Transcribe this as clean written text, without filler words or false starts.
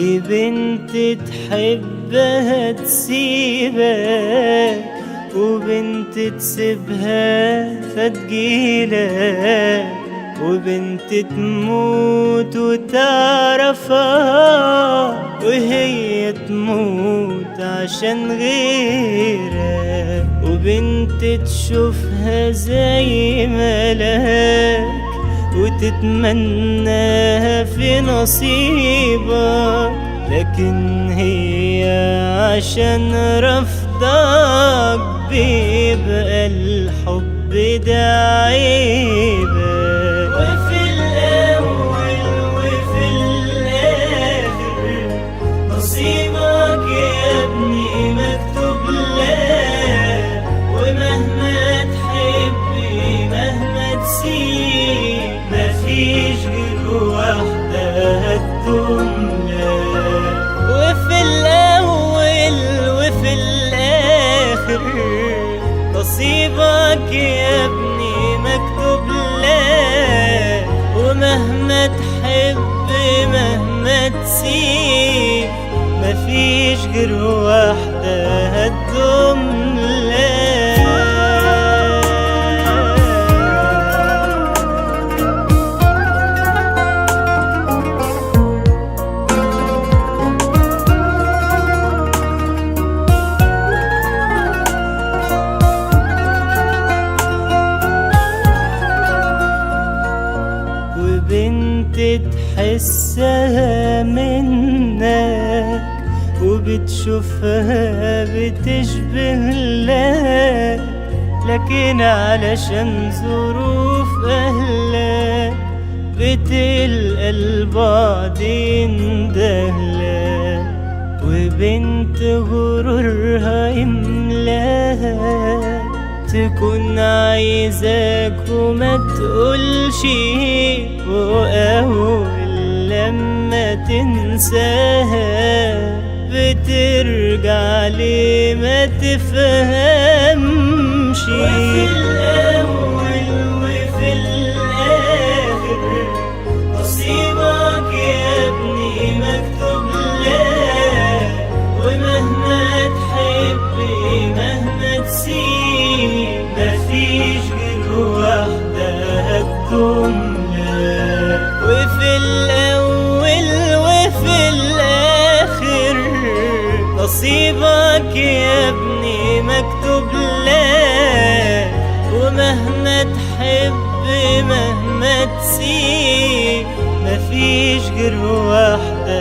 في بنت تحبها تسيبك، وبنت تسيبها فتجيلك، وبنت تموت وتعرفها وهي تموت عشان غيرك، وبنت تشوفها زي ملاك وتتمناها في نصيبك، لكن هي عشان رفضك بيبقى الحب ده عيبك. وفي الأول وفي الآخر نصيبك يا ابني مكتوب لك، ومهما تحبي مهما تسيب مفيش غير واحدة هتدوم لك. وفي الأول وفي الآخر نصيبك يا ابني مكتوب لك، ومهما تحب مهما تسيب مفيش غير واحدة هتدوم لك. بنت تحسها منك وبتشوفها بتشبه لك، لكن علشان ظروف أهلك بتلقى البعد يندهلك، وبنت غرورها يملاها تكون عايزاك وما تقولش، وأول لما تنساها بترجع ليه ما تفهمش. وفي الأول وفي الآخر نصيبك يا ابني مكتوب لك، ومهما تحبي مهما تسيب مفيش غير واحدة هتدوم لك. وفي الأول وفي الآخر نصيبك يا ابني مكتوب لك، ومهما تحب مهما تسيب مفيش غير واحدة